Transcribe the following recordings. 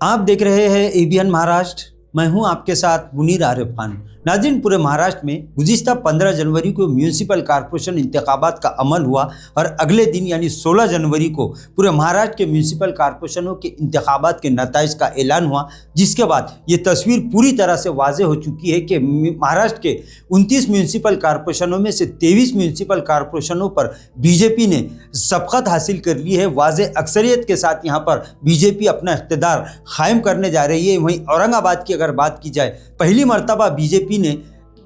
आप देख रहे हैं एबीएन महाराष्ट्र। मैं हूं आपके साथ मुनीर आरिफ खान। नाज़रीन, पूरे महाराष्ट्र में गुज़िश्ता 15 जनवरी को म्यूनिसिपल कॉरपोरेशन इंतखाबात का अमल हुआ और अगले दिन यानी 16 जनवरी को पूरे महाराष्ट्र के म्यूनिसिपल कॉरपोरेशनों के इंतखाबात के नताइज का ऐलान हुआ, जिसके बाद ये तस्वीर पूरी तरह से वाज़ेह हो चुकी है कि महाराष्ट्र के 29 म्यूनिसिपल कॉरपोरेशनों में से 23 म्यूनिसिपल कॉरपोरेशनों पर बीजेपी ने सबकत हासिल कर ली है। वाज़ेह अक्सरियत के साथ यहाँ पर बीजेपी अपना इक़्तिदार कायम करने जा रही है। वहीं औरंगाबाद की अगर बात की जाए, पहली मरतबा बीजेपी ने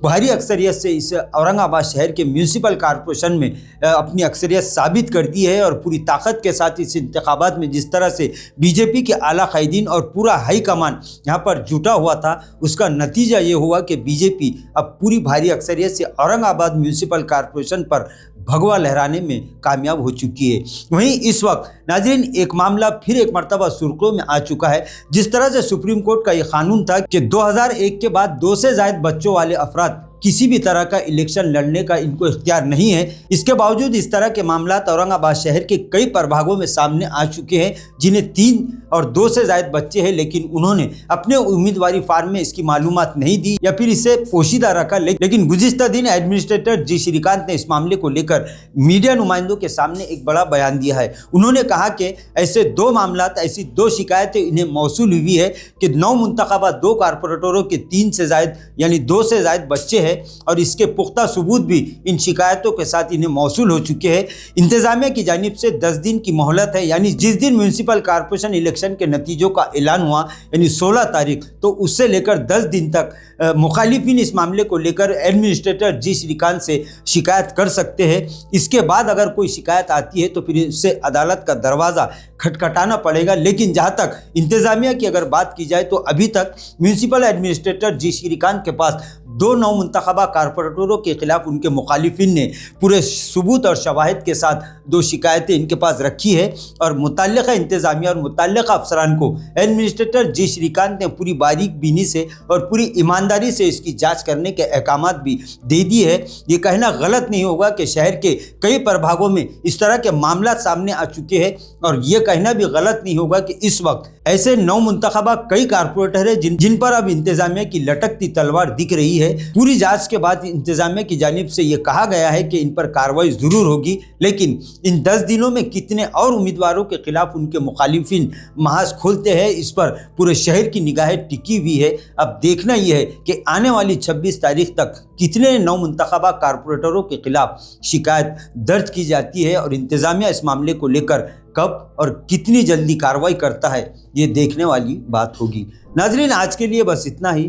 भारी अक्सरियत से इस औरंगाबाद शहर के म्यूनिसिपल कॉरपोरेशन में अपनी अक्सरियत साबित कर दी है और पूरी ताकत के साथ इस इंतखाबात में जिस तरह से बीजेपी के आला कायदीन और पूरा हाई कमान यहाँ पर जुटा हुआ था, उसका नतीजा ये हुआ कि बीजेपी अब पूरी भारी अक्सरियत से औरंगाबाद म्यूनिसिपल कॉरपोरेशन पर भगवा लहराने में कामयाब हो चुकी है। वहीं इस वक्त नाज़रीन एक मामला फिर एक मरतबा सुर्खियों में आ चुका है। जिस तरह से सुप्रीम कोर्ट का ये कानून था कि 2001 के बाद 2 से ज़ायद बच्चों वाले अफराद किसी भी तरह का इलेक्शन लड़ने का इनको इख्तियार नहीं है, इसके बावजूद इस तरह के मामला औरंगाबाद शहर के कई प्रभागों में सामने आ चुके हैं, जिन्हें 3 और 2 से ज़ायद बच्चे हैं, लेकिन उन्होंने अपने उम्मीदवारी फार्म में इसकी मालूमात नहीं दी या फिर इसे पोशीदा रखा। लेकिन गुज़िश्ता दिन एडमिनिस्ट्रेटर जी श्रीकांत ने इस मामले को लेकर मीडिया नुमाइंदों के सामने एक बड़ा बयान दिया है। उन्होंने कहा कि ऐसे 2 मामला, ऐसी 2 शिकायतें इन्हें मौसूल हुई है कि 9 मुंतखबा 2 कारपोरेटरों के 3 से ज़ायद यानी 2 से ज़ायद बच्चे हैं और इसके पुख्ता सबूत भी इन शिकायतों के साथ इन्हें मौसूल हो चुके हैं। इंतजामिया की जानिब से 10 दिन की मोहलत है, यानी जिस दिन म्यूनिसिपल कॉरपोरेशन इलेक्शन के नतीजों का ऐलान हुआ यानी 16 तारीख, तो उससे लेकर 10 दिन तक मुखालिफिन इस मामले को लेकर एडमिनिस्ट्रेटर जी श्रीकांत से शिकायत कर सकते हैं। इसके बाद अगर कोई शिकायत आती है तो फिर इससे अदालत का दरवाज़ा खटखटाना पड़ेगा। लेकिन जहाँ तक इंतज़ामिया की अगर बात की जाए तो अभी तक म्यूनिसिपल एडमिनिस्ट्रेटर जी श्रीकांत के पास 2 नौ मुंतखबा कारपोरेटरों के खिलाफ उनके मुखालिफिन ने पूरे सबूत और शवाहिद के साथ 2 शिकायतें इनके पास रखी है और मुतल्लिका इंतज़ामिया और मुतल्लिका अफसरान को एडमिनिस्ट्रेटर जी श्रीकांत ने पूरी बारीक बीनी से और पूरी ईमानदारी से इसकी जांच करने के अहकामात भी दे दिए है। ये कहना गलत नहीं होगा कि शहर के कई प्रभागों में इस तरह के मामला सामने आ चुके हैं और ये कहना भी गलत नहीं होगा कि इस वक्त ऐसे 9 मुंतखबा कई कारपोरेटर हैं जिन पर अब इंतज़ामिया की लटकती तलवार दिख रही है। पूरी जांच के बाद इंतज़ामिया की जानिब से ये कहा गया है कि इन पर कार्रवाई ज़रूर होगी, लेकिन इन 10 दिनों में कितने और उम्मीदवारों के खिलाफ उनके मुखालिफिन महाज खोलते हैं, इस पर पूरे शहर की निगाहें टिकी हुई है। अब देखना यह है कि आने वाली 26 तारीख तक कितने 9 मुंतखबा कारपोरेटरों के खिलाफ शिकायत दर्ज की जाती है और इंतज़ामिया इस मामले को लेकर कब और कितनी जल्दी कार्रवाई करता है, ये देखने वाली बात होगी। नाज़रीन, आज के लिए बस इतना ही।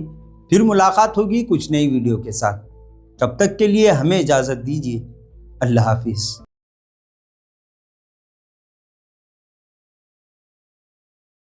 फिर मुलाकात होगी कुछ नई वीडियो के साथ। तब तक के लिए हमें इजाज़त दीजिए। अल्लाह हाफिज़।